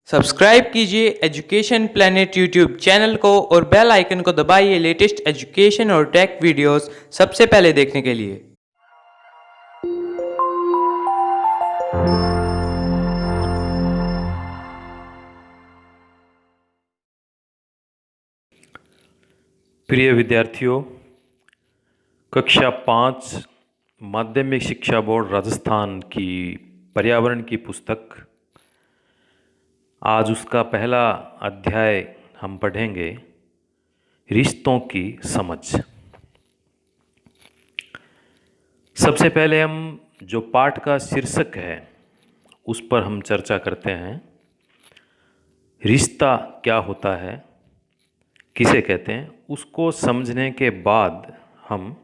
Subscribe कीजिए education planet YouTube channel को और बेल आइकन को दबाइए लेटेस्ट एजुकेशन और टेक वीडियोस सबसे पहले देखने के लिए। प्रिय विद्यार्थियों, कक्षा 5 माध्यमिक शिक्षा बोर्ड राजस्थान की पर्यावरण की पुस्तक, आज उसका पहला अध्याय हम पढ़ेंगे, रिश्तों की समझ। सबसे पहले हम जो पाठ का शीर्षक है उस पर हम चर्चा करते हैं। रिश्ता क्या होता है, किसे कहते हैं, उसको समझने के बाद हम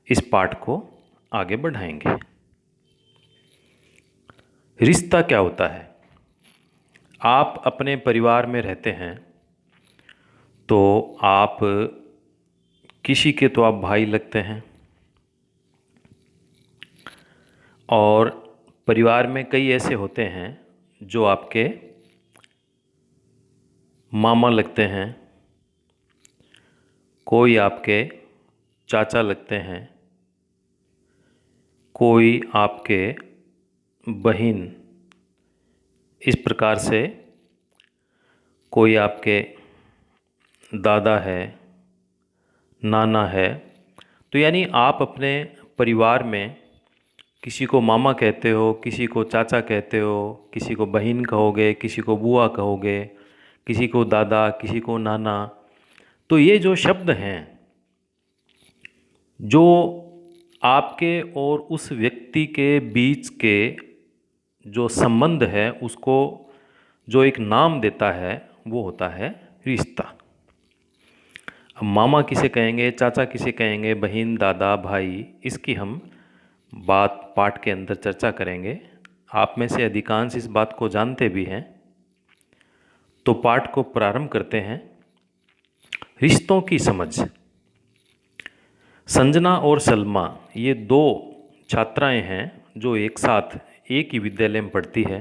इस पाठ को आगे बढ़ाएंगे। रिश्ता क्या होता है? आप अपने परिवार में रहते हैं तो आप किसी के तो आप भाई लगते हैं, और परिवार में कई ऐसे होते हैं जो आपके मामा लगते हैं, कोई आपके चाचा लगते हैं, कोई आपके बहन, इस प्रकार से कोई आपके दादा है, नाना है। तो यानी आप अपने परिवार में किसी को मामा कहते हो, किसी को चाचा कहते हो, किसी को बहन कहोगे, किसी को बुआ कहोगे, किसी को दादा, किसी को नाना। तो ये जो शब्द हैं जो आपके और उस व्यक्ति के बीच के जो संबंध है उसको जो एक नाम देता है वो होता है रिश्ता। अब मामा किसे कहेंगे, चाचा किसे कहेंगे, बहन, दादा, भाई, इसकी हम बात पाठ के अंदर चर्चा करेंगे। आप में से अधिकांश इस बात को जानते भी हैं। तो पाठ को प्रारंभ करते हैं। रिश्तों की समझ। संजना और सलमा ये दो छात्राएं हैं जो एक साथ एक ही विद्यालय में पढ़ती है।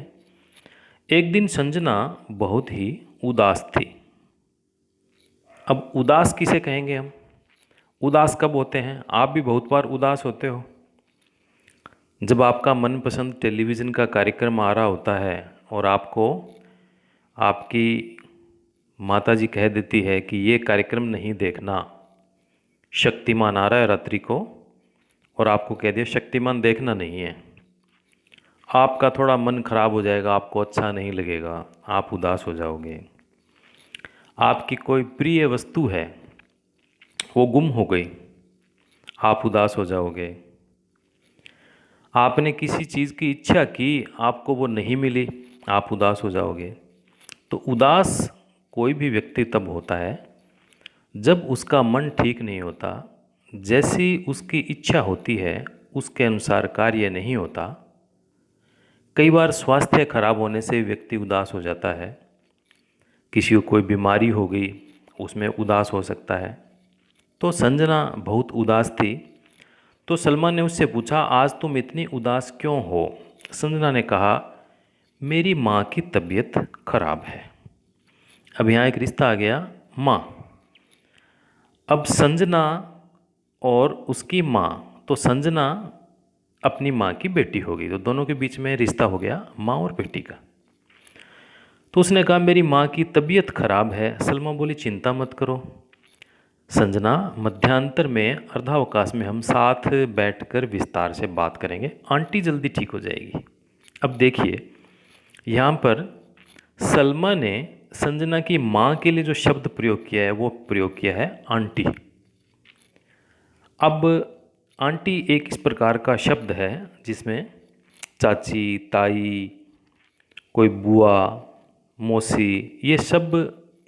एक दिन संजना बहुत ही उदास थी। अब उदास किसे कहेंगे हम? उदास कब होते हैं? आप भी बहुत बार उदास होते हो। जब आपका मनपसंद टेलीविज़न का कार्यक्रम आ रहा होता है और आपको आपकी माताजी कह देती है कि ये कार्यक्रम नहीं देखना, शक्तिमान आ रहा है रात्रि को, और आपको कह दिया शक्तिमान देखना नहीं है, आपका थोड़ा मन खराब हो जाएगा, आपको अच्छा नहीं लगेगा, आप उदास हो जाओगे। आपकी कोई प्रिय वस्तु है वो गुम हो गई, आप उदास हो जाओगे। आपने किसी चीज़ की इच्छा की, आपको वो नहीं मिली, आप उदास हो जाओगे। तो उदास कोई भी व्यक्ति तब होता है जब उसका मन ठीक नहीं होता, जैसी उसकी इच्छा होती है उसके अनुसार कार्य नहीं होता। कई बार स्वास्थ्य खराब होने से व्यक्ति उदास हो जाता है, किसी को कोई बीमारी हो गई उसमें उदास हो सकता है। तो संजना बहुत उदास थी। तो सलमा ने उससे पूछा, आज तुम इतनी उदास क्यों हो? संजना ने कहा, मेरी माँ की तबीयत खराब है। अब यहाँ एक रिश्ता आ गया, माँ। अब संजना और उसकी माँ, तो संजना अपनी माँ की बेटी हो गई, तो दोनों के बीच में रिश्ता हो गया माँ और बेटी का। तो उसने कहा, मेरी माँ की तबीयत खराब है। सलमा बोली, चिंता मत करो संजना, मध्यांतर में अर्धावकाश में हम साथ बैठकर विस्तार से बात करेंगे, आंटी जल्दी ठीक हो जाएगी। अब देखिए, यहाँ पर सलमा ने संजना की माँ के लिए जो शब्द प्रयोग किया है वो प्रयोग किया है आंटी। अब आंटी एक इस प्रकार का शब्द है जिसमें चाची, ताई, कोई बुआ, मौसी, ये सब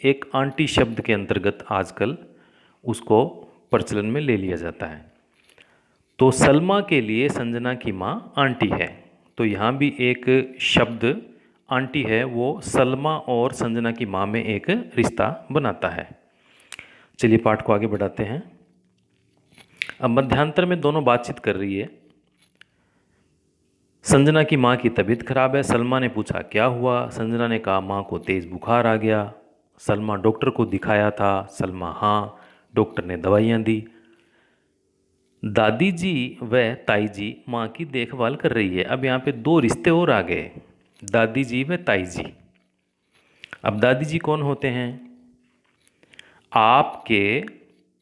एक आंटी शब्द के अंतर्गत आजकल उसको प्रचलन में ले लिया जाता है। तो सलमा के लिए संजना की माँ आंटी है। तो यहाँ भी एक शब्द आंटी है, वो सलमा और संजना की माँ में एक रिश्ता बनाता है। चलिए पाठ को आगे बढ़ाते हैं। अब मध्यांतर में दोनों बातचीत कर रही है। संजना की माँ की तबीयत खराब है। सलमा ने पूछा क्या हुआ। संजना ने कहा माँ को तेज़ बुखार आ गया। सलमा डॉक्टर को दिखाया था। सलमा हाँ, डॉक्टर ने दवाइयाँ दी। दादी जी व ताई जी माँ की देखभाल कर रही है। अब यहाँ पे दो रिश्ते और आ गए, दादी जी व ताई जी। अब दादी जी कौन होते हैं? आपके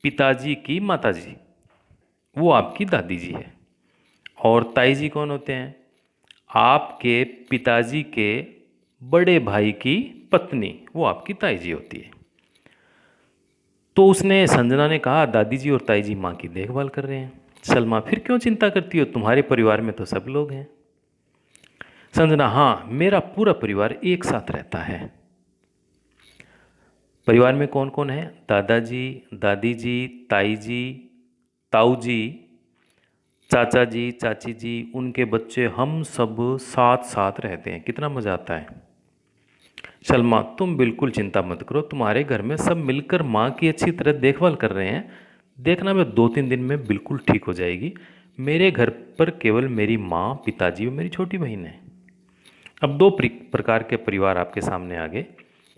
पिताजी की माताजी, वो आपकी दादी जी है। और ताई जी कौन होते हैं? आपके पिताजी के बड़े भाई की पत्नी, वो आपकी ताई जी होती है। तो उसने, संजना ने कहा दादी जी और ताई जी माँ की देखभाल कर रहे हैं। सलमा फिर क्यों चिंता करती हो, तुम्हारे परिवार में तो सब लोग हैं। संजना हाँ, मेरा पूरा परिवार एक साथ रहता है। परिवार में कौन कौन है? दादाजी, दादी जी, ताई जी, ताऊ जी, चाचा जी, चाची जी, उनके बच्चे, हम सब साथ साथ रहते हैं। कितना मज़ा आता है। सलमा तुम बिल्कुल चिंता मत करो, तुम्हारे घर में सब मिलकर माँ की अच्छी तरह देखभाल कर रहे हैं। देखना मैं 2-3 दिन में बिल्कुल ठीक हो जाएगी। मेरे घर पर केवल मेरी माँ, पिताजी और मेरी छोटी बहन है। अब दो प्रकार के परिवार आपके सामने आ गए।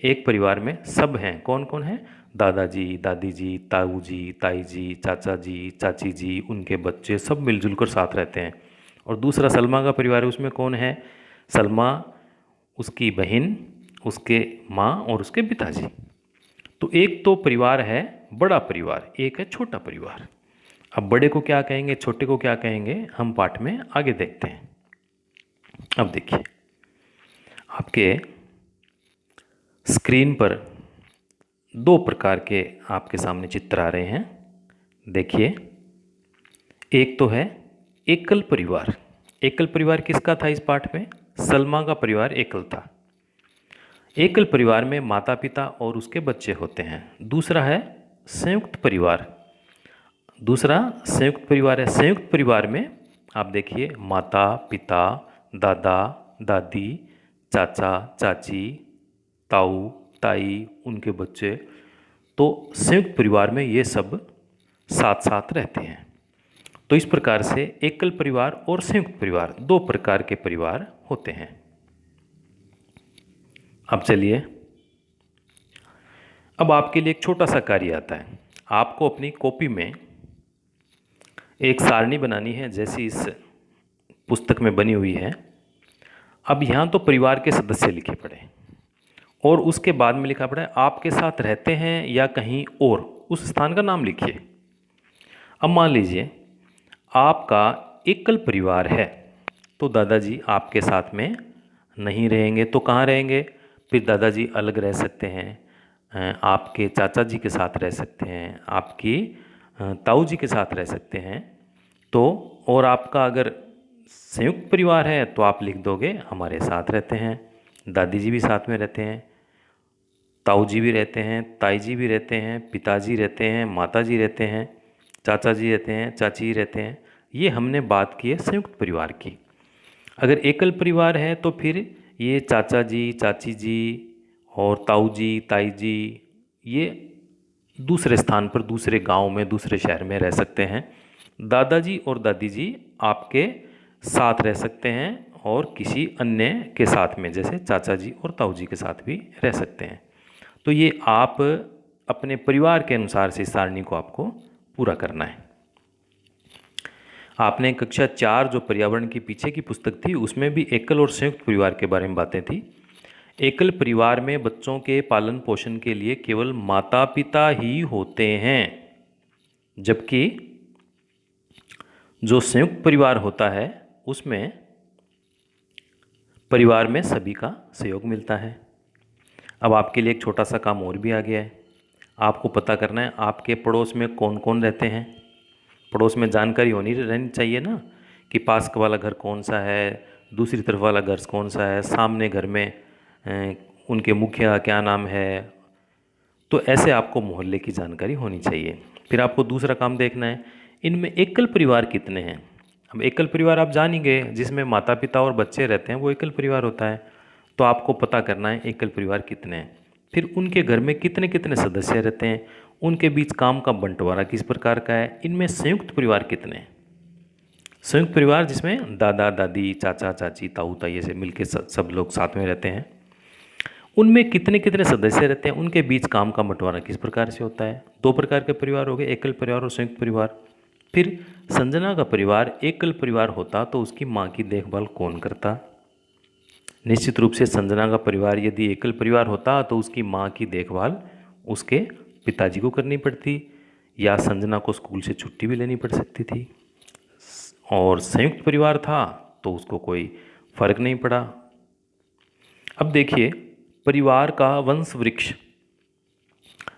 एक परिवार में सब हैं। कौन कौन है? दादाजी, दादी जी, ताऊ जी, ताई जी, चाचा जी, चाची जी, उनके बच्चे, सब मिलजुल कर साथ रहते हैं। और दूसरा सलमा का परिवार है, उसमें कौन है? सलमा, उसकी बहन, उसके माँ और उसके पिताजी। तो एक तो परिवार है बड़ा परिवार, एक है छोटा परिवार। अब बड़े को क्या कहेंगे, छोटे को क्या कहेंगे, हम पाठ में आगे देखते हैं। अब देखिए, आपके स्क्रीन पर दो प्रकार के आपके सामने चित्र आ रहे हैं। देखिए, एक तो है एकल परिवार। एकल परिवार किसका था इस पाठ में? सलमा का परिवार एकल था। एकल परिवार में माता पिता और उसके बच्चे होते हैं। दूसरा है संयुक्त परिवार। दूसरा संयुक्त परिवार है। संयुक्त परिवार में आप देखिए, माता पिता, दादा दादी, चाचा चाची, ताऊ ताई, उनके बच्चे। तो संयुक्त परिवार में ये सब साथ साथ रहते हैं। तो इस प्रकार से एकल परिवार और संयुक्त परिवार, दो प्रकार के परिवार होते हैं। अब चलिए, अब आपके लिए एक छोटा सा कार्य आता है। आपको अपनी कॉपी में एक सारणी बनानी है, जैसी इस पुस्तक में बनी हुई है। अब यहाँ तो परिवार के सदस्य लिखे पड़े और उसके बाद में लिखा पड़ा है आपके साथ रहते हैं या कहीं और, उस स्थान का नाम लिखिए। अब मान लीजिए आपका एकल परिवार है, तो दादाजी आपके साथ में नहीं रहेंगे, तो कहाँ रहेंगे? फिर दादाजी अलग रह सकते हैं, आपके चाचा जी के साथ रह सकते हैं, आपकी ताऊ जी के साथ रह सकते हैं। तो और आपका अगर संयुक्त परिवार है तो आप लिख दोगे हमारे साथ रहते हैं, दादी जी भी साथ में रहते हैं, ताऊ जी भी रहते हैं, ताई जी भी रहते हैं, पिताजी रहते हैं, माता जी रहते हैं, चाचा जी रहते हैं, चाची जी रहते हैं। ये हमने बात की है संयुक्त परिवार की। अगर एकल परिवार है तो फिर ये चाचा जी, चाची जी और ताऊ जी, ताई जी, ये दूसरे स्थान पर, दूसरे गांव में, दूसरे शहर में रह सकते हैं। दादाजी और दादी जी आपके साथ रह सकते हैं और किसी अन्य के साथ में, जैसे चाचा जी और ताऊ जी के साथ भी रह सकते हैं। तो ये आप अपने परिवार के अनुसार से सारणी को आपको पूरा करना है। आपने कक्षा 4 जो पर्यावरण की पीछे की पुस्तक थी, उसमें भी एकल और संयुक्त परिवार के बारे में बातें थी। एकल परिवार में बच्चों के पालन पोषण के लिए केवल माता पिता ही होते हैं, जबकि जो संयुक्त परिवार होता है उसमें परिवार में सभी का सहयोग मिलता है। अब आपके लिए एक छोटा सा काम और भी आ गया है। आपको पता करना है आपके पड़ोस में कौन कौन रहते हैं। पड़ोस में जानकारी होनी रहनी चाहिए ना, कि पास वाला घर कौन सा है, दूसरी तरफ वाला घर कौन सा है, सामने घर में उनके मुखिया क्या नाम है। तो ऐसे आपको मोहल्ले की जानकारी होनी चाहिए। फिर आपको दूसरा काम देखना है, इनमें एकल परिवार कितने हैं। अब एकल परिवार आप जान ही गए, जिसमें माता पिता और बच्चे रहते हैं वो एकल परिवार होता है। तो आपको पता करना है एकल परिवार कितने हैं, फिर उनके घर में कितने कितने सदस्य रहते हैं, उनके बीच काम का बंटवारा किस प्रकार का है, इनमें संयुक्त परिवार कितने हैं। संयुक्त परिवार जिसमें दादा दादी, चाचा चाची, ताऊ ताई ऐसे मिलके सब लोग साथ में रहते हैं। उनमें कितने कितने सदस्य रहते हैं, उनके बीच काम का बंटवारा किस प्रकार से होता है। दो प्रकार के परिवार हो गए, एकल परिवार और संयुक्त परिवार। फिर संजना का परिवार एकल परिवार होता तो उसकी माँ की देखभाल कौन करता। निश्चित रूप से संजना का परिवार यदि एकल परिवार होता तो उसकी माँ की देखभाल उसके पिताजी को करनी पड़ती, या संजना को स्कूल से छुट्टी भी लेनी पड़ सकती थी। और संयुक्त परिवार था तो उसको कोई फर्क नहीं पड़ा। अब देखिए परिवार का वंश वृक्ष।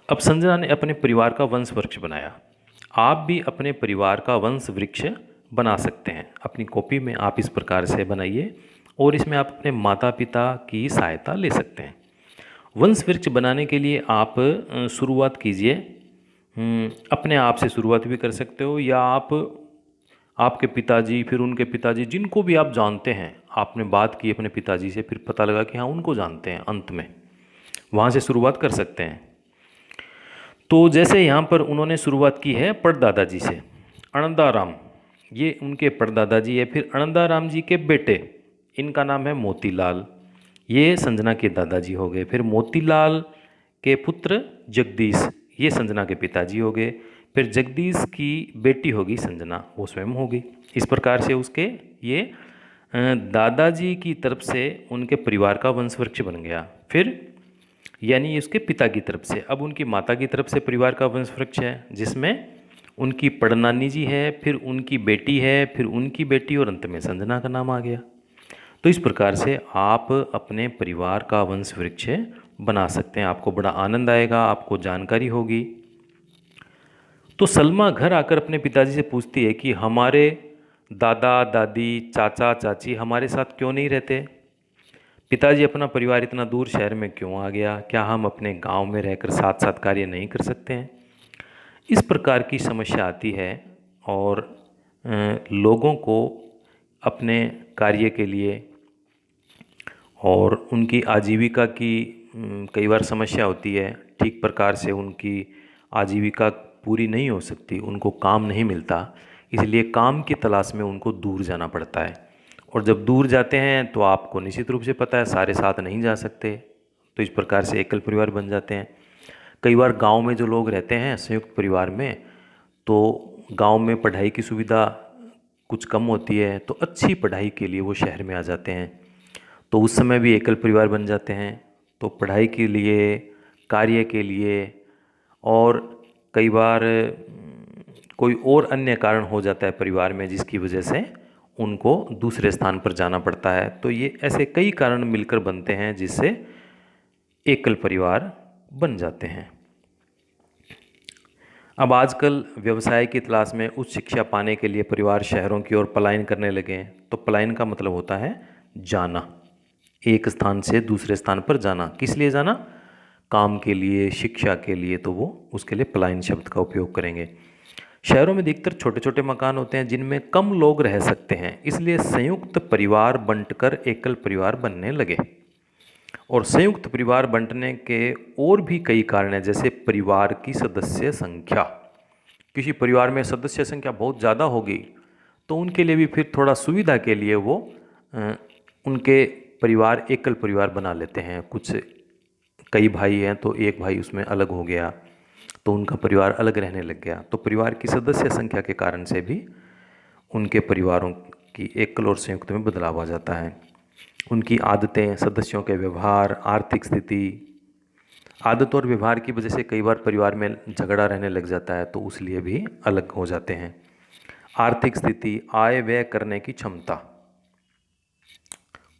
अब संजना ने अपने परिवार का वंश वृक्ष बनाया। आप भी अपने परिवार का वंश वृक्ष बना सकते हैं। अपनी कॉपी में आप इस प्रकार से बनाइए और इसमें आप अपने माता पिता की सहायता ले सकते हैं। वंश वृक्ष बनाने के लिए आप शुरुआत कीजिए। अपने आप से शुरुआत भी कर सकते हो, या आप आपके पिताजी, फिर उनके पिताजी, जिनको भी आप जानते हैं, आपने बात की अपने पिताजी से, फिर पता लगा कि हाँ उनको जानते हैं, अंत में वहाँ से शुरुआत कर सकते हैं। तो जैसे यहाँ पर उन्होंने शुरुआत की है परदादाजी से, अनंदाराम, ये उनके परदादाजी है। फिर अनंदाराम जी के बेटे, इनका नाम है मोतीलाल, ये संजना के दादाजी हो गए। फिर मोतीलाल के पुत्र जगदीश, ये संजना के पिताजी हो गए। फिर जगदीश की बेटी होगी संजना, वो स्वयं होगी। इस प्रकार से उसके ये दादाजी की तरफ से उनके परिवार का वंश वृक्ष बन गया। फिर यानी उसके पिता की तरफ से, अब उनकी माता की तरफ से परिवार का वंश वृक्ष है, जिसमें उनकी पड़नानी जी है, फिर उनकी बेटी है, फिर उनकी बेटी, और अंत में संजना का नाम आ गया। तो इस प्रकार से आप अपने परिवार का वंश वृक्ष बना सकते हैं। आपको बड़ा आनंद आएगा, आपको जानकारी होगी। तो सलमा घर आकर अपने पिताजी से पूछती है कि हमारे दादा दादी, चाचा चाची हमारे साथ क्यों नहीं रहते। पिताजी अपना परिवार इतना दूर शहर में क्यों आ गया, क्या हम अपने गांव में रहकर साथ साथ कार्य नहीं कर सकते हैं। इस प्रकार की समस्या आती है और लोगों को अपने कार्य के लिए और उनकी आजीविका की कई बार समस्या होती है। ठीक प्रकार से उनकी आजीविका पूरी नहीं हो सकती, उनको काम नहीं मिलता, इसलिए काम की तलाश में उनको दूर जाना पड़ता है। और जब दूर जाते हैं तो आपको निश्चित रूप से पता है सारे साथ नहीं जा सकते, तो इस प्रकार से एकल परिवार बन जाते हैं। कई बार गांव में जो लोग रहते हैं संयुक्त परिवार में, तो गांव में पढ़ाई की सुविधा कुछ कम होती है, तो अच्छी पढ़ाई के लिए वो शहर में आ जाते हैं, तो उस समय भी एकल परिवार बन जाते हैं। तो पढ़ाई के लिए, कार्य के लिए, और कई बार कोई और अन्य कारण हो जाता है परिवार में जिसकी वजह से उनको दूसरे स्थान पर जाना पड़ता है। तो ये ऐसे कई कारण मिलकर बनते हैं जिससे एकल परिवार बन जाते हैं। अब आजकल व्यवसाय की तलाश में उच्च शिक्षा पाने के लिए परिवार शहरों की ओर पलायन करने लगे हैं। तो पलायन का मतलब होता है जाना, एक स्थान से दूसरे स्थान पर जाना। किस लिए जाना? काम के लिए, शिक्षा के लिए, तो वो उसके लिए पलायन शब्द का उपयोग करेंगे। शहरों में अधिकतर छोटे छोटे मकान होते हैं जिनमें कम लोग रह सकते हैं, इसलिए संयुक्त परिवार बंटकर एकल परिवार बनने लगे। और संयुक्त परिवार बंटने के और भी कई कारण हैं, जैसे परिवार की सदस्य संख्या। किसी परिवार में सदस्य संख्या बहुत ज़्यादा होगी तो उनके लिए भी फिर थोड़ा सुविधा के लिए वो उनके परिवार एकल परिवार बना लेते हैं। कुछ कई भाई हैं तो एक भाई उसमें अलग हो गया तो उनका परिवार अलग रहने लग गया। तो परिवार की सदस्य संख्या के कारण से भी उनके परिवारों की एकल और संयुक्त में बदलाव आ जाता है। उनकी आदतें, सदस्यों के व्यवहार, आर्थिक स्थिति, आदत और व्यवहार की वजह से कई बार परिवार में झगड़ा रहने लग जाता है, तो उसलिए भी अलग हो जाते हैं। आर्थिक स्थिति, आय व्यय करने की क्षमता,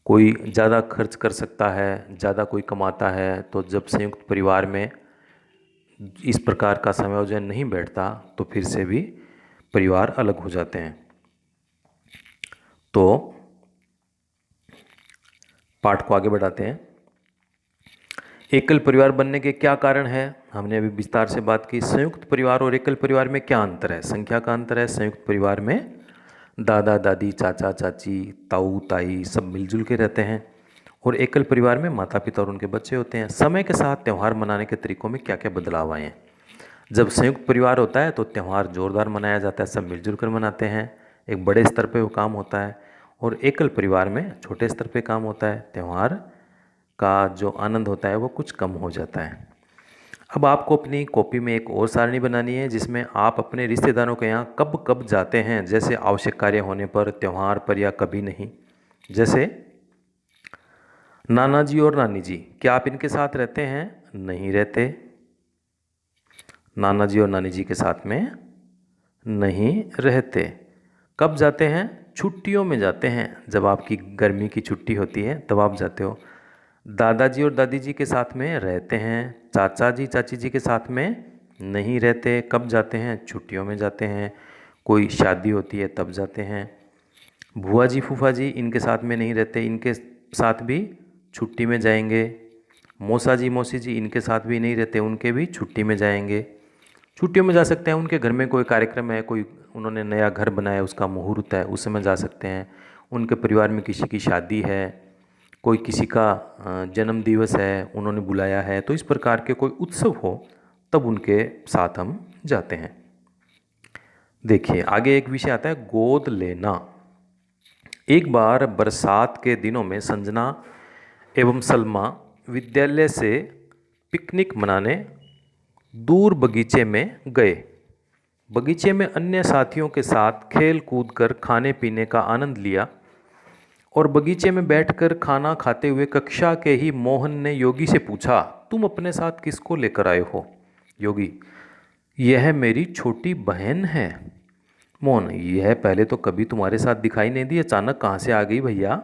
कोई ज़्यादा खर्च कर सकता है, ज़्यादा कोई कमाता है, तो जब संयुक्त परिवार में इस प्रकार का समायोजन नहीं बैठता तो फिर से भी परिवार अलग हो जाते हैं। तो पाठ को आगे बढ़ाते हैं। एकल परिवार बनने के क्या कारण है, हमने अभी विस्तार से बात की। संयुक्त परिवार और एकल परिवार में क्या अंतर है? संख्या का अंतर है। संयुक्त परिवार में दादा दादी, चाचा चाची, ताऊ ताई सब मिलजुल के रहते हैं, और एकल परिवार में माता पिता और उनके बच्चे होते हैं। समय के साथ त्यौहार मनाने के तरीकों में क्या क्या बदलाव आए हैं? जब संयुक्त परिवार होता है तो त्यौहार जोरदार मनाया जाता है, सब मिलजुल कर मनाते हैं। एक बड़े स्तर पे वो काम होता है, और एकल परिवार में छोटे स्तर पे काम होता है। त्यौहार का जो आनंद होता है वो कुछ कम हो जाता है। अब आपको अपनी कॉपी में एक और सारणी बनानी है जिसमें आप अपने रिश्तेदारों के यहाँ कब कब जाते हैं, जैसे आवश्यक कार्य होने पर, त्यौहार पर, या कभी नहीं। जैसे नाना जी और नानी जी, क्या आप इनके साथ रहते हैं? नहीं रहते। नाना जी और नानी जी के साथ में नहीं रहते। कब जाते हैं? छुट्टियों में जाते हैं। जब आपकी गर्मी की छुट्टी होती है तब आप जाते हो। दादाजी और दादी जी के साथ में रहते हैं। चाचा जी चाची जी के साथ में नहीं रहते। कब जाते हैं? छुट्टियों में जाते हैं। कोई शादी होती है तब जाते हैं। बुआ जी फूफा जी इनके साथ में नहीं रहते, इनके साथ भी छुट्टी में जाएंगे। मौसा जी मौसी जी इनके साथ भी नहीं रहते, उनके भी छुट्टी में जाएंगे। छुट्टियों में जा सकते हैं, उनके घर में कोई कार्यक्रम है, कोई उन्होंने नया घर बनाया उसका मुहूर्त है, उस समय जा सकते हैं। उनके परिवार में किसी की शादी है, कोई किसी का जन्म दिवस है, उन्होंने बुलाया है, तो इस प्रकार के कोई उत्सव हो तब उनके साथ हम जाते हैं। देखिए आगे एक विषय आता है गोद लेना। एक बार बरसात के दिनों में संजना एवं सलमा विद्यालय से पिकनिक मनाने दूर बगीचे में गए। बगीचे में अन्य साथियों के साथ खेल कूद कर खाने पीने का आनंद लिया, और बगीचे में बैठकर खाना खाते हुए कक्षा के ही मोहन ने योगी से पूछा, तुम अपने साथ किसको लेकर आए हो? योगी, यह मेरी छोटी बहन है। मोहन, यह पहले तो कभी तुम्हारे साथ दिखाई नहीं दी, अचानक कहाँ से आ गई भैया?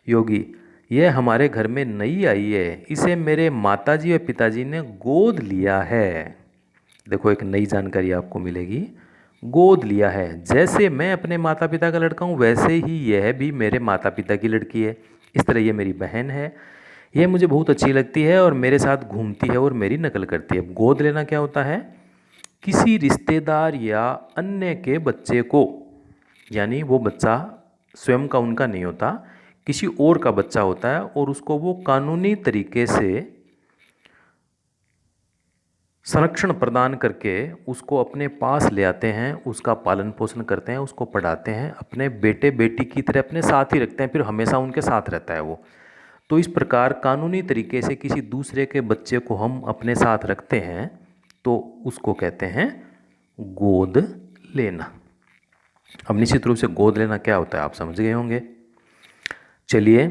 योगी, यह हमारे घर में नई आई है, इसे मेरे माताजी और पिताजी ने गोद लिया है। देखो एक नई जानकारी आपको मिलेगी। गोद लिया है, जैसे मैं अपने माता पिता का लड़का हूँ वैसे ही यह भी मेरे माता पिता की लड़की है। इस तरह ये मेरी बहन है, यह मुझे बहुत अच्छी लगती है और मेरे साथ घूमती है और मेरी नकल करती है। गोद लेना क्या होता है? किसी रिश्तेदार या अन्य के बच्चे को, यानी वो बच्चा स्वयं का उनका नहीं होता, किसी और का बच्चा होता है, और उसको वो कानूनी तरीके से संरक्षण प्रदान करके उसको अपने पास ले आते हैं, उसका पालन पोषण करते हैं, उसको पढ़ाते हैं, अपने बेटे बेटी की तरह अपने साथ ही रखते हैं, फिर हमेशा उनके साथ रहता है वो। तो इस प्रकार कानूनी तरीके से किसी दूसरे के बच्चे को हम अपने साथ रखते हैं तो उसको कहते हैं गोद लेना। अब निश्चित रूप से गोद लेना क्या होता है आप समझ गए होंगे। चलिए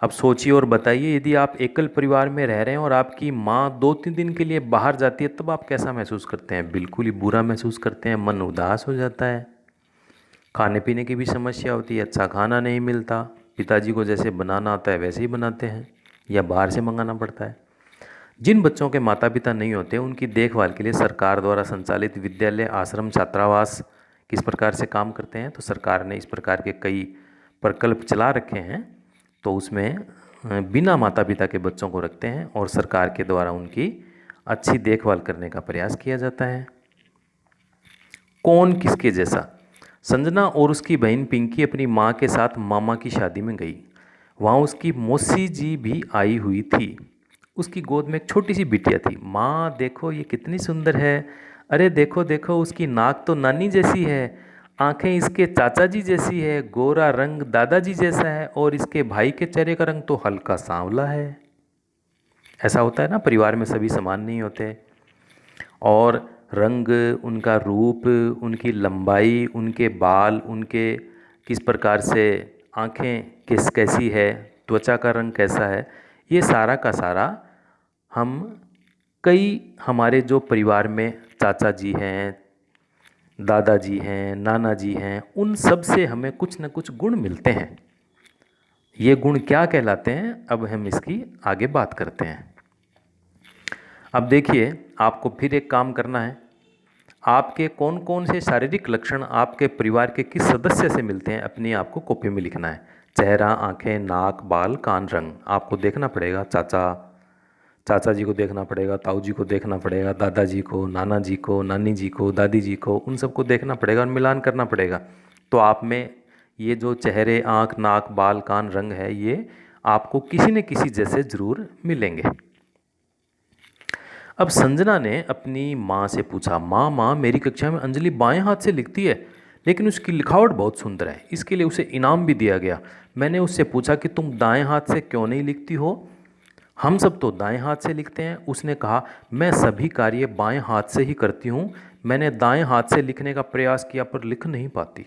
अब सोचिए और बताइए, यदि आप एकल परिवार में रह रहे हैं और आपकी माँ 2-3 दिन के लिए बाहर जाती है तब आप कैसा महसूस करते हैं? बिल्कुल ही बुरा महसूस करते हैं, मन उदास हो जाता है। खाने पीने की भी समस्या होती है, अच्छा खाना नहीं मिलता, पिताजी को जैसे बनाना आता है वैसे ही बनाते हैं या बाहर से मंगाना पड़ता है। जिन बच्चों के माता पिता नहीं होते उनकी देखभाल के लिए सरकार द्वारा संचालित विद्यालय, आश्रम, छात्रावास किस प्रकार से काम करते हैं? तो सरकार ने इस प्रकार के कई प्रकल्प चला रखे हैं, तो उसमें बिना माता पिता के बच्चों को रखते हैं और सरकार के द्वारा उनकी अच्छी देखभाल करने का प्रयास किया जाता है। कौन किसके जैसा? संजना और उसकी बहन पिंकी अपनी माँ के साथ मामा की शादी में गई। वहाँ उसकी मौसी जी भी आई हुई थी। उसकी गोद में एक छोटी सी बिटिया थी। माँ देखो ये कितनी सुंदर है, अरे देखो देखो उसकी नाक तो नानी जैसी है, आंखें इसके चाचा जी जैसी है, गोरा रंग दादाजी जैसा है, और इसके भाई के चेहरे का रंग तो हल्का सांवला है। ऐसा होता है ना, परिवार में सभी समान नहीं होते, और रंग, उनका रूप, उनकी लंबाई, उनके बाल, उनके किस प्रकार से आँखें कैसी है, त्वचा का रंग कैसा है, ये सारा का सारा हम कई हमारे जो परिवार में चाचा जी हैं, दादाजी हैं, नाना जी हैं, उन सब से हमें कुछ न कुछ गुण मिलते हैं। ये गुण क्या कहलाते हैं अब हम इसकी आगे बात करते हैं। अब देखिए आपको फिर एक काम करना है। आपके कौन कौन से शारीरिक लक्षण आपके परिवार के किस सदस्य से मिलते हैं अपनी आपको कॉपी में लिखना है। चेहरा, आंखें, नाक, बाल, कान, रंग आपको देखना पड़ेगा। चाचा जी को देखना पड़ेगा, ताऊ जी को देखना पड़ेगा, दादाजी को, नाना जी को, नानी जी को, दादी जी को, उन सबको देखना पड़ेगा और मिलान करना पड़ेगा। तो आप में ये जो चेहरे, आँख, नाक, बाल, कान, रंग है, ये आपको किसी न किसी जैसे ज़रूर मिलेंगे। अब संजना ने अपनी माँ से पूछा, माँ मेरी कक्षा में अंजलि बाएं हाथ से लिखती है लेकिन उसकी लिखावट बहुत सुंदर है, इसके लिए उसे इनाम भी दिया गया। मैंने उससे पूछा कि तुम दाएं हाथ से क्यों नहीं लिखती हो, हम सब तो दाएं हाथ से लिखते हैं। उसने कहा, मैं सभी कार्य बाएं हाथ से ही करती हूँ, मैंने दाएं हाथ से लिखने का प्रयास किया पर लिख नहीं पाती।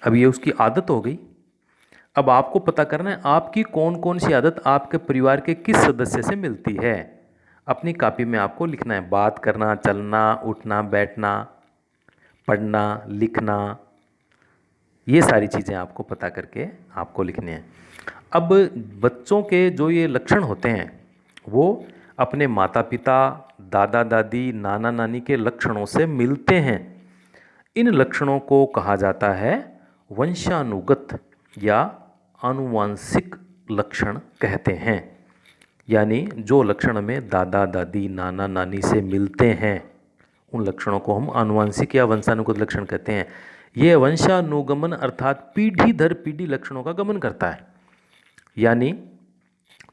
अब ये उसकी आदत हो गई। अब आपको पता करना है आपकी कौन कौन सी आदत आपके परिवार के किस सदस्य से मिलती है। अपनी कॉपी में आपको लिखना है, बात करना, चलना, उठना, बैठना, पढ़ना, लिखना, ये सारी चीज़ें आपको पता करके आपको लिखनी है। अब बच्चों के जो ये लक्षण होते हैं वो अपने माता पिता, दादा दादी, नाना नानी के लक्षणों से मिलते हैं। इन लक्षणों को कहा जाता है वंशानुगत या आनुवांशिक लक्षण कहते हैं। यानी जो लक्षण में दादा दादी, नाना नानी से मिलते हैं उन लक्षणों को हम आनुवांशिक या वंशानुगत लक्षण कहते हैं। यह वंशानुगमन अर्थात पीढ़ी दर पीढ़ी लक्षणों का गमन करता है। यानी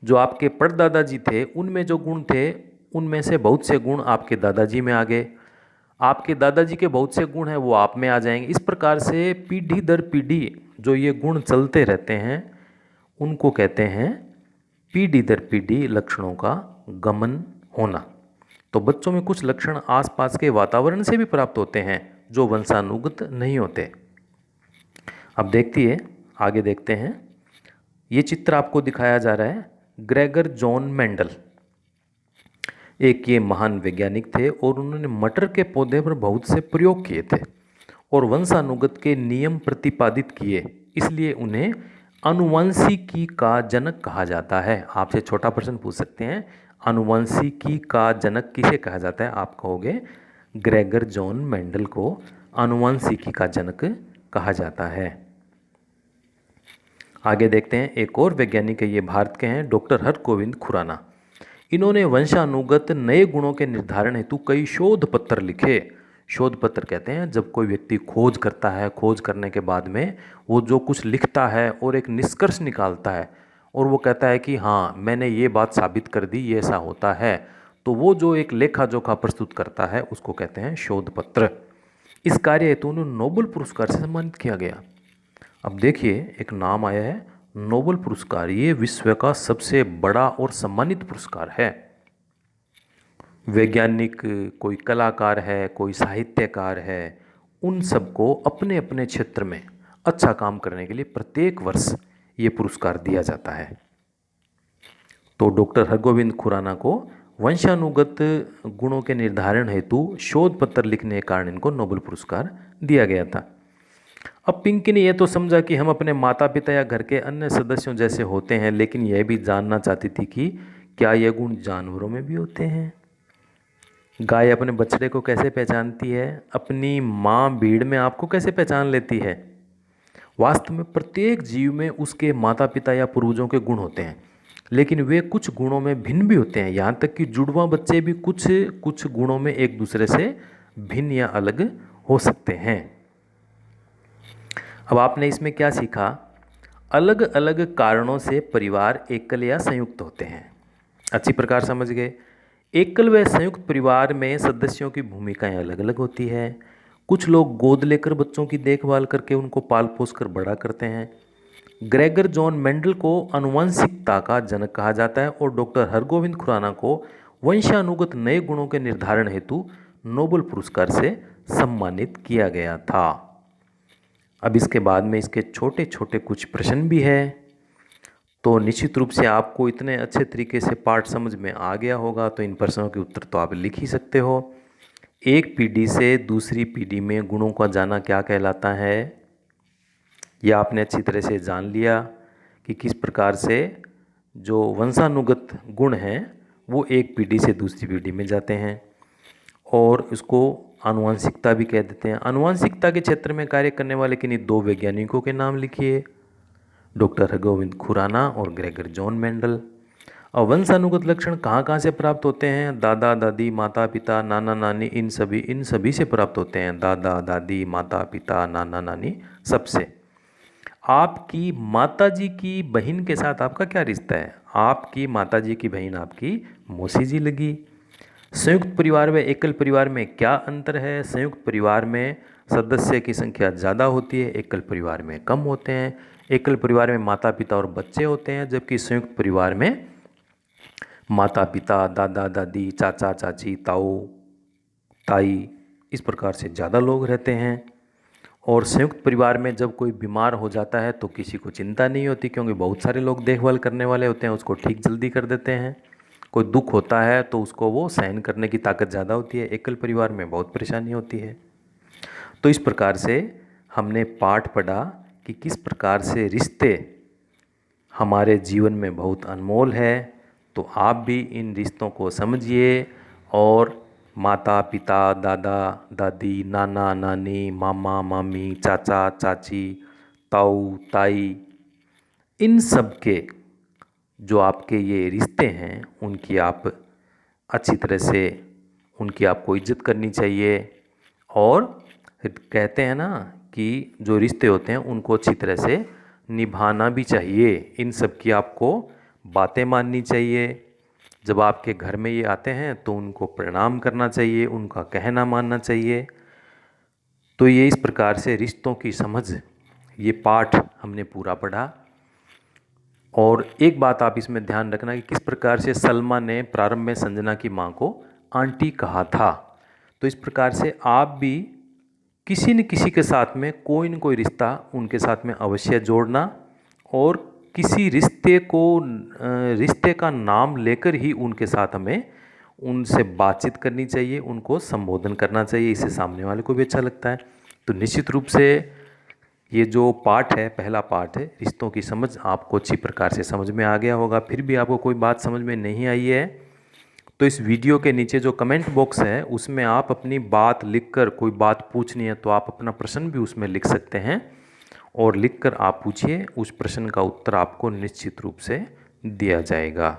जो आपके परदादाजी थे उनमें जो गुण थे उनमें से बहुत से गुण आपके दादाजी में आ गए, आपके दादाजी के बहुत से गुण हैं वो आप में आ जाएंगे। इस प्रकार से पीढ़ी दर पीढ़ी जो ये गुण चलते रहते हैं उनको कहते हैं पीढ़ी दर पीढ़ी लक्षणों का गमन होना। तो बच्चों में कुछ लक्षण आसपास के वातावरण से भी प्राप्त होते हैं जो वंशानुगत नहीं होते। अब देखिए, आगे देखते हैं। ये चित्र आपको दिखाया जा रहा है ग्रेगर जॉन मेंडल। एक ये महान वैज्ञानिक थे और उन्होंने मटर के पौधे पर बहुत से प्रयोग किए थे और वंशानुगत के नियम प्रतिपादित किए, इसलिए उन्हें आनुवंशिकी का जनक कहा जाता है। आपसे छोटा प्रश्न पूछ सकते हैं, आनुवंशिकी का जनक किसे कहा जाता है? आप कहोगे ग्रेगर जॉन मेंडल को आनुवंशिकी का जनक कहा जाता है। आगे देखते हैं, एक और वैज्ञानिक है, ये भारत के हैं, डॉक्टर हरगोविंद खुराना। इन्होंने वंशानुगत नए गुणों के निर्धारण हेतु कई शोध पत्र लिखे। शोध पत्र कहते हैं जब कोई व्यक्ति खोज करता है, खोज करने के बाद में वो जो कुछ लिखता है और एक निष्कर्ष निकालता है और वो कहता है कि हाँ मैंने ये बात साबित कर दी, ये ऐसा होता है, तो वो जो एक लेखा जोखा प्रस्तुत करता है उसको कहते हैं शोध पत्र। इस कार्य हेतु उन्हें नोबेल पुरस्कार से सम्मानित किया गया। अब देखिए, एक नाम आया है नोबेल पुरस्कार। ये विश्व का सबसे बड़ा और सम्मानित पुरस्कार है। वैज्ञानिक, कोई कलाकार है, कोई साहित्यकार है, उन सबको अपने अपने क्षेत्र में अच्छा काम करने के लिए प्रत्येक वर्ष ये पुरस्कार दिया जाता है। तो डॉक्टर हरगोविंद खुराना को वंशानुगत गुणों के निर्धारण हेतु शोध पत्र लिखने के कारण इनको नोबेल पुरस्कार दिया गया था। अब पिंकी ने यह तो समझा कि हम अपने माता पिता या घर के अन्य सदस्यों जैसे होते हैं, लेकिन यह भी जानना चाहती थी कि क्या यह गुण जानवरों में भी होते हैं। गाय अपने बछड़े को कैसे पहचानती है? अपनी माँ भीड़ में आपको कैसे पहचान लेती है? वास्तव में प्रत्येक जीव में उसके माता पिता या पूर्वजों के गुण होते हैं, लेकिन वे कुछ गुणों में भिन्न भी होते हैं। यहाँ तक कि जुड़वा बच्चे भी कुछ कुछ गुणों में एक दूसरे से भिन्न या अलग हो सकते हैं। अब आपने इसमें क्या सीखा? अलग अलग कारणों से परिवार एकल या संयुक्त होते हैं। अच्छी प्रकार समझ गए। एकल व संयुक्त परिवार में सदस्यों की भूमिकाएं अलग अलग होती है। कुछ लोग गोद लेकर बच्चों की देखभाल करके उनको पाल पोस कर बड़ा करते हैं। ग्रेगर जॉन मेंडल को आनुवंशिकता का जनक कहा जाता है और डॉक्टर हरगोविंद खुराना को वंशानुगत नए गुणों के निर्धारण हेतु नोबेल पुरस्कार से सम्मानित किया गया था। अब इसके बाद में इसके छोटे छोटे कुछ प्रश्न भी है। तो निश्चित रूप से आपको इतने अच्छे तरीके से पाठ समझ में आ गया होगा, तो इन प्रश्नों के उत्तर तो आप लिख ही सकते हो। एक पीढ़ी से दूसरी पीढ़ी में गुणों का जाना क्या कहलाता है? यह आपने अच्छी तरह से जान लिया कि किस प्रकार से जो वंशानुगत गुण हैं वो एक पीढ़ी से दूसरी पीढ़ी में जाते हैं और इसको आनुवंशिकता भी कह देते हैं। आनुवंशिकता के क्षेत्र में कार्य करने वाले किन्हीं दो वैज्ञानिकों के नाम लिखिए, डॉक्टर हरगोविंद खुराना और ग्रेगर जॉन मेंडल। और वंशानुगत लक्षण कहाँ कहाँ से प्राप्त होते हैं? दादा दादी, माता पिता, नाना नानी, इन सभी से प्राप्त होते हैं। दादा दादी, माता पिता, नाना नानी, सबसे। आपकी माताजी की बहन के साथ आपका क्या रिश्ता है? आपकी माताजी की बहन आपकी मौसी जी लगी। संयुक्त परिवार व एकल परिवार में क्या अंतर है? संयुक्त परिवार में सदस्य की संख्या ज़्यादा होती है, एकल परिवार में कम होते हैं। एकल परिवार में माता पिता और बच्चे होते हैं, जबकि संयुक्त परिवार में माता पिता, दादा दादी, चाचा चाची, ताऊ ताई, इस प्रकार से ज़्यादा लोग रहते हैं। और संयुक्त परिवार में जब कोई बीमार हो जाता है तो किसी को चिंता नहीं होती, क्योंकि बहुत सारे लोग देखभाल करने वाले होते हैं, उसको ठीक जल्दी कर देते हैं। कोई दुख होता है तो उसको वो सहन करने की ताकत ज़्यादा होती है। एकल परिवार में बहुत परेशानी होती है। तो इस प्रकार से हमने पाठ पढ़ा कि किस प्रकार से रिश्ते हमारे जीवन में बहुत अनमोल है। तो आप भी इन रिश्तों को समझिए और माता पिता, दादा दादी, नाना नानी, मामा मामी, चाचा चाची, ताऊ ताई, इन सब के जो आपके ये रिश्ते हैं उनकी आप अच्छी तरह से उनकी आपको इज्जत करनी चाहिए। और कहते हैं ना कि जो रिश्ते होते हैं उनको अच्छी तरह से निभाना भी चाहिए। इन सब की आपको बातें माननी चाहिए। जब आपके घर में ये आते हैं तो उनको प्रणाम करना चाहिए, उनका कहना मानना चाहिए। तो ये इस प्रकार से रिश्तों की समझ, ये पाठ हमने पूरा पढ़ा। और एक बात आप इसमें ध्यान रखना कि किस प्रकार से सलमा ने प्रारंभ में संजना की माँ को आंटी कहा था। तो इस प्रकार से आप भी किसी न किसी के साथ में कोई न कोई रिश्ता उनके साथ में अवश्य जोड़ना, और किसी रिश्ते का नाम लेकर ही उनके साथ हमें उनसे बातचीत करनी चाहिए, उनको संबोधन करना चाहिए। इससे सामने वाले को भी अच्छा लगता है। तो निश्चित रूप से ये जो पाठ है, पहला पाठ है रिश्तों की समझ, आपको अच्छी प्रकार से समझ में आ गया होगा। फिर भी आपको कोई बात समझ में नहीं आई है तो इस वीडियो के नीचे जो कमेंट बॉक्स है उसमें आप अपनी बात लिखकर, कोई बात पूछनी है तो आप अपना प्रश्न भी उसमें लिख सकते हैं, और लिखकर आप पूछिए। उस प्रश्न का उत्तर आपको निश्चित रूप से दिया जाएगा।